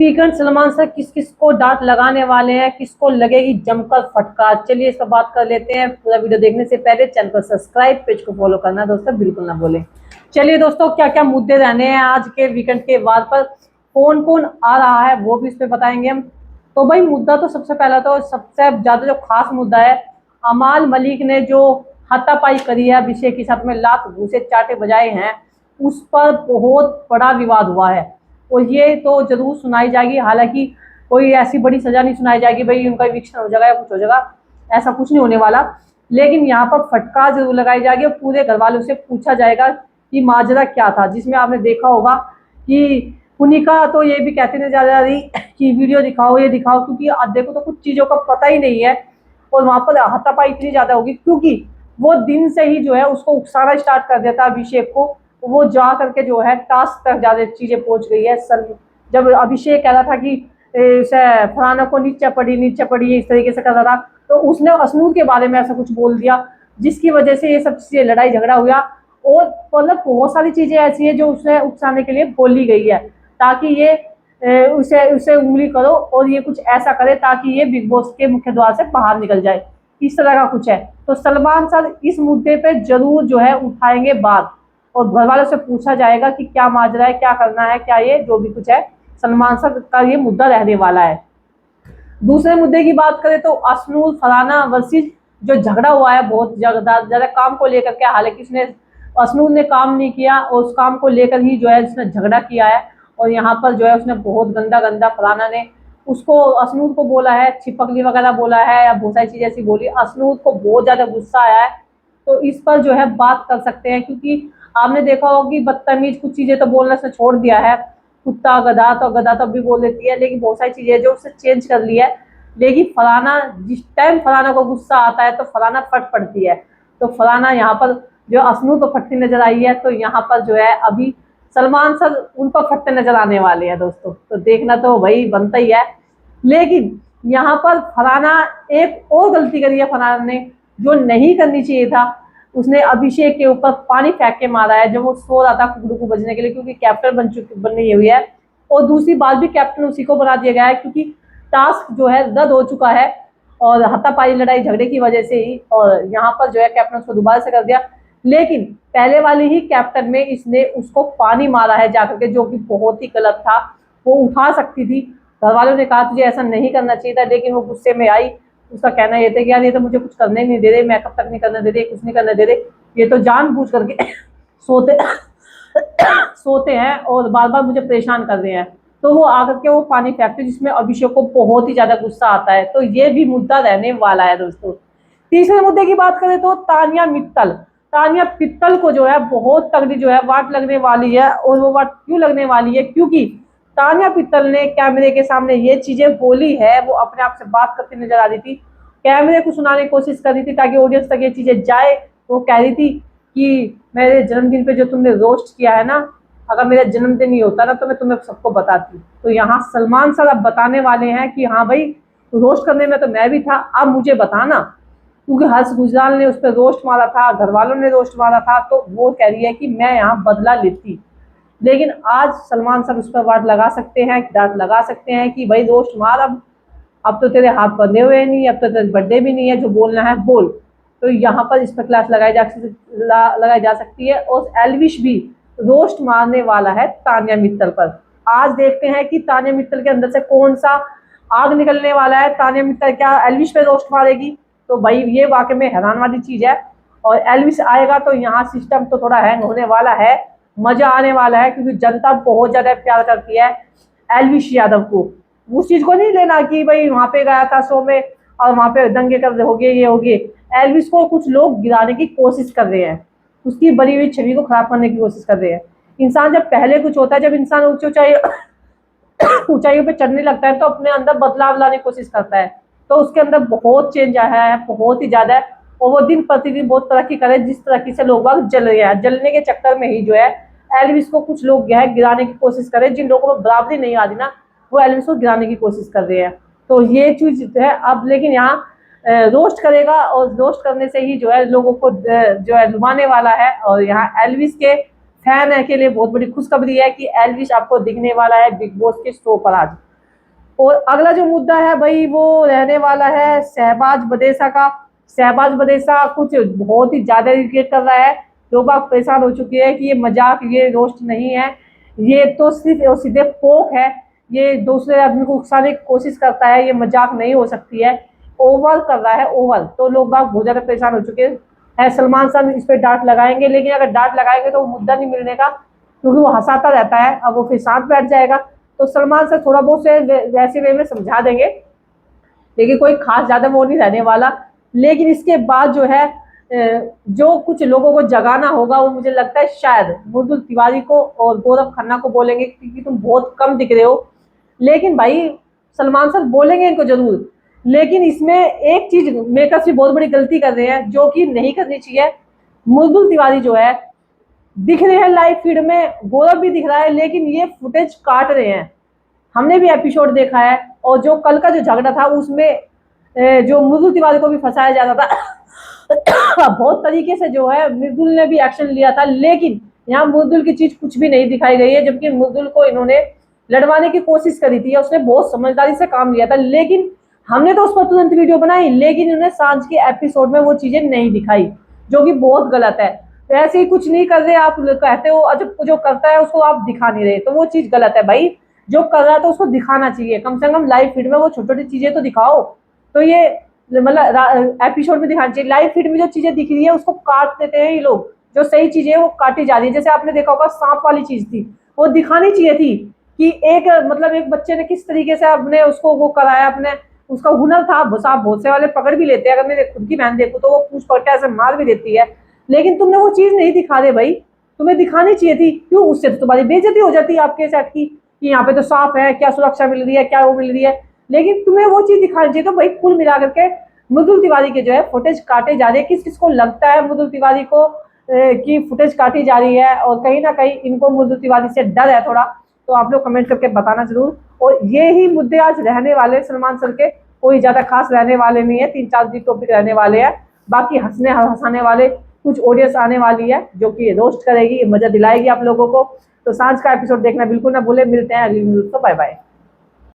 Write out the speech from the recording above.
Weekend Salman sir किस किस को डांट लगाने वाले हैं, किसको लगेगी जमकर फटकार। चलिए इस पर बात कर लेते हैं। पूरा वीडियो देखने से पहले चैनल को सब्सक्राइब, पेज को फॉलो करना दोस्तों बिल्कुल ना भूलें। चलिए दोस्तों, क्या क्या मुद्दे रहने हैं आज के वीकेंड के बाद पर, कौन कौन आ रहा है वो भी इस पे बताएंगे हम। तो भाई मुद्दा तो सबसे पहला तो सबसे ज्यादा जो खास मुद्दा है, अमाल मलिक ने जो हाथापाई करी है अभिषेक के साथ में, लात घूसे चाटे बजाए हैं, उस पर बहुत बड़ा विवाद हुआ है। और ये तो जरूर सुनाई जाएगी, हालांकि कोई ऐसी बड़ी सजा नहीं सुनाई जाएगी भाई उनका इविक्शन हो जाएगा या कुछ हो जाएगा, ऐसा कुछ नहीं होने वाला। लेकिन यहाँ पर फटकार जरूर लगाई जाएगी और पूरे घर वालों से पूछा जाएगा कि माजरा क्या था। जिसमें आपने देखा होगा कि पुनिका तो ये भी कहते नजर आ रही कि वीडियो दिखाओ, ये दिखाओ, क्योंकि आधे को तो कुछ चीजों का पता ही नहीं है। और वहां पर हाथापाई इतनी ज्यादा होगी क्योंकि वो दिन से ही जो है उसको उकसाना स्टार्ट कर देता है अभिषेक को। वो जा करके जो है टास्क तक ज्यादा चीजें पहुंच गई है। सर जब अभिषेक कह रहा था कि फलाना को नीचे पड़ी इस तरीके से कर रहा था, तो उसने असनूर के बारे में ऐसा कुछ बोल दिया जिसकी वजह से ये सब चीजें लड़ाई झगड़ा हुआ। और मतलब बहुत सारी चीजें ऐसी है जो उसे उकसाने के लिए बोली गई है, ताकि ये उसे उसे उंगली करो और ये कुछ ऐसा करे ताकि ये बिग बॉस के मुख्य द्वार से बाहर निकल जाए, इस तरह का कुछ है। तो सलमान सर इस मुद्दे पे जरूर जो है उठाएंगे बात, और घर वालों से पूछा जाएगा कि क्या माजरा है, क्या करना है, क्या ये जो भी कुछ है सलमान सर का ये मुद्दा रहने वाला है। दूसरे मुद्दे की बात करें तो असनूर फराना वर्सेस जो झगड़ा हुआ है बहुत ज्यादा काम को लेकर के, हालांकि उसने असनूर ने काम नहीं किया और उस काम को लेकर ही जो है उसने झगड़ा किया है। और यहाँ पर जो है उसने बहुत गंदा गंदा फलाना ने उसको असनूर को बोला है, छिपकली वगैरह बोला है या बहुत सारी चीजें ऐसी बोली। असनूर को बहुत ज्यादा गुस्सा आया है, तो इस पर जो है बात कर सकते हैं। क्योंकि आपने देखा होगा कि बदतमीज कुछ चीजें तो बोलना उसने छोड़ दिया है, कुत्ता गधा तो भी बोल देती है, लेकिन बहुत सारी चीजें जो उसने चेंज कर ली है। लेकिन फलाना जिस टाइम फलाना को गुस्सा आता है तो फलाना फट पड़ती है। तो फलाना यहाँ पर जो असनू तो फटती नजर आई है, तो यहाँ पर जो है अभी सलमान सर उन पर फटते नजर आने वाले हैं दोस्तों। तो देखना तो वही बनता ही है। लेकिन यहाँ पर फलाना एक और गलती करी है फलाना ने, जो नहीं करनी चाहिए था। उसने अभिषेक के ऊपर पानी फेंक के मारा है जब वो सो रहा था कुकड़ू को बजने के लिए, क्योंकि कैप्टन बननी हुई है। और दूसरी बात भी कैप्टन उसी को बना दिया गया है क्योंकि टास्क जो है रद्द हो चुका है और हाथापाई लड़ाई झगड़े की वजह से ही, और यहाँ पर जो है कैप्टन उसको दोबारा से कर दिया। लेकिन पहले वाली ही कैप्टन में इसने उसको पानी मारा है जाकर के, जो कि बहुत ही गलत था। वो उठा सकती थी, घर वालों ने कहा तुझे ऐसा नहीं करना चाहिए था, लेकिन वो गुस्से में आई। उसका कहना ये था कि यार ये तो मुझे कुछ करने नहीं दे रहे, मेकअप तक नहीं करने दे रहे, कुछ नहीं करने दे रहे, ये तो जानबूझ करके सोते सोते हैं और बार बार मुझे परेशान कर रहे हैं। तो वो आकर के वो पानी फेंकते, जिसमें अभिषेक को बहुत ही ज्यादा गुस्सा आता है। तो ये भी मुद्दा रहने वाला है दोस्तों। तीसरे मुद्दे की बात करें तो तानिया मित्तल को जो है बहुत तगड़ी जो है वाट लगने वाली है। और वो वाट क्यों लगने वाली है, क्योंकि तानिया मित्तल ने कैमरे के सामने ये चीजें बोली है। वो अपने आप से बात करती नजर आ रही थी, कैमरे को सुनाने की कोशिश कर रही थी ताकि ऑडियंस तक ये चीजें जाए। वो कह रही थी कि मेरे जन्मदिन पे जो तुमने रोस्ट किया है ना, अगर मेरा जन्मदिन नहीं होता ना तो मैं तुम्हें सबको बताती। तो यहाँ सलमान सर अब बताने वाले हैं कि हाँ भाई रोस्ट करने में तो मैं भी था, अब मुझे बताना। क्योंकि हर्ष गुजराल ने उस पर रोस्ट मारा था, घर वालों ने रोस्ट मारा था, तो वो कह रही है कि मैं यहाँ बदला लेती। लेकिन आज सलमान सर उस पर वाट लगा सकते हैं, डांट लगा सकते हैं कि भाई रोस्ट मार, अब तो तेरे हाथ बंधे हुए नहीं, अब तो तेरे बर्थडे भी नहीं है, जो बोलना है बोल। तो यहाँ पर इस पर क्लास लगाई जा सकती है। और एलविश भी रोस्ट मारने वाला है तानिया मित्तल पर। आज देखते हैं कि तानिया मित्तल के अंदर से कौन सा आग निकलने वाला है। तानिया मित्तल क्या एलविश पे रोस्ट मारेगी? तो भाई ये वाकई में हैरान वाली चीज है। और एलविश आएगा तो यहाँ सिस्टम तो थोड़ा हैंग होने वाला है, मजा आने वाला है, क्योंकि जनता बहुत ज्यादा प्यार करती है एलविश यादव को। उस चीज को नहीं लेना कि भाई वहां पे गया था शो में और वहां पे दंगे कर हो गए, ये हो गए। एलविश को कुछ लोग गिराने की कोशिश कर रहे हैं, उसकी बनी हुई छवि को खराब करने की कोशिश कर रहे हैं। इंसान जब पहले कुछ होता है, जब इंसान ऊंची ऊंचाइयों पे चढ़ने लगता है तो अपने अंदर बदलाव लाने की कोशिश करता है। तो उसके अंदर बहुत चेंज आया है, बहुत ही ज्यादा है। और वो दिन प्रतिदिन बहुत तरक्की करे, जिस तरक्की से लोग बाग जल रहे हैं, जलने के चक्कर में ही जो है एलविश को कुछ लोग जो है गिराने की कोशिश करें। जिन लोगों को बराबरी नहीं आती ना, वो एलविश को गिराने की कोशिश कर रहे हैं। तो ये चीज है अब। लेकिन यहाँ रोस्ट करेगा और रोस्ट करने से ही जो है लोगों को जो है लुभाने वाला है। और यहाँ एलविश के फैन के लिए बहुत बड़ी खुशखबरी है कि एलविश आपको दिखने वाला है बिग बॉस के शो पर आज। और अगला जो मुद्दा है भाई वो रहने वाला है शहबाज बदेसा का। शहबाज बदेसा कुछ बहुत ही ज्यादा इरिटेट कर रहा है, लोग बाग परेशान हो चुके हैं कि ये मजाक, ये रोस्ट नहीं है, ये तो सिर्फ और सीधे पोक है, ये दूसरे आदमी को उकसाने की कोशिश करता है, ये मजाक नहीं हो सकती है, ओवर कर रहा है ओवर। तो लोग बाग बहुत ज्यादा परेशान हो चुके हैं। सलमान खान इस पर डांट लगाएंगे, लेकिन अगर डांट लगाएंगे तो मुद्दा नहीं मिलने का, क्योंकि वो हंसाता रहता है, अब वो फिर साथ बैठ जाएगा। तो सलमान सर थोड़ा बहुत से वैसे वे में समझा देंगे, लेकिन कोई खास ज्यादा वो नहीं रहने वाला। लेकिन इसके बाद जो है जो कुछ लोगों को जगाना होगा, वो मुझे लगता है शायद मृदुल तिवारी को और गौरव खन्ना को बोलेंगे, क्योंकि तुम बहुत कम दिख रहे हो। लेकिन भाई सलमान सर बोलेंगे इनको जरूर, लेकिन इसमें एक चीज मेकर्स भी बहुत बड़ी गलती कर रहे हैं, जो कि नहीं करनी चाहिए। मृदुल तिवारी जो है दिख रहे हैं लाइव फीड में, गौरव भी दिख रहा है, लेकिन ये फुटेज काट रहे हैं। हमने भी एपिसोड देखा है, और जो कल का जो झगड़ा था उसमें जो मृदुल तिवारी को भी फंसाया जा रहा था बहुत तरीके से जो है मृदुल ने भी एक्शन लिया था, लेकिन यहाँ मृदुल की चीज कुछ भी नहीं दिखाई गई है, जबकि मृदुल को इन्होंने लड़वाने की कोशिश करी थी, उसने बहुत समझदारी से काम लिया था। लेकिन हमने तो उस पर तुरंत वीडियो बनाई, लेकिन उन्हें सांझ के एपिसोड में वो चीजें नहीं दिखाई, जो कि बहुत गलत है। तो ऐसे ही कुछ नहीं कर रहे आप, कहते हो जब जो करता है उसको आप दिखा नहीं रहे, तो वो चीज गलत है भाई। जो कर रहा है तो उसको दिखाना चाहिए, कम से कम लाइव फीड में वो छोटी छोटी चीजें तो दिखाओ। तो ये मतलब एपिसोड में दिखाना चाहिए। लाइव फीड में जो चीजें दिख रही है उसको काट देते हैं ये लोग, जो सही चीजें वो काटी जा रही है। जैसे आपने देखा होगा सांप वाली चीज थी, वो दिखानी चाहिए थी कि एक मतलब एक बच्चे ने किस तरीके से अपने उसको वो कराया, अपने उसका हुनर था। सांप बहुत से वाले पकड़ भी लेते हैं, अगर मैं खुद की बहन देखूँ तो वो पूछ पकड़ के ऐसे मार भी देती है, लेकिन तुमने वो चीज नहीं दिखा रहे भाई, तुम्हें दिखानी चाहिए थी। क्यों? उससे तो तुम्हारी बेइज्जती हो जाती है आपके सेट की, कि यहाँ पे तो सांप है, क्या सुरक्षा मिल रही है, क्या वो मिल रही है। लेकिन तुम्हें वो चीज दिखानी चाहिए। तो भाई कुल मिला करके मृदुल तिवारी के जो है फुटेज काटे जा रहे हैं। किस किस को लगता है मृदुल तिवारी को कि फुटेज काटी जा रही है, और कहीं ना कहीं इनको मृदुल तिवारी से डर है थोड़ा, तो आप लोग कमेंट करके बताना जरूर। और ये ही मुद्दे आज रहने वाले सलमान सर के, कोई ज्यादा खास रहने वाले नहीं है, 3-4 टॉपिक रहने वाले हैं। बाकी हंसने हंसाने वाले कुछ ऑडियंस आने वाली है, जो कि रोस्ट करेगी, मजा दिलाएगी आप लोगों को। तो सांझ का एपिसोड देखना बिल्कुल ना भूले। मिलते हैं अगली वीडियो, तो बाय बाय।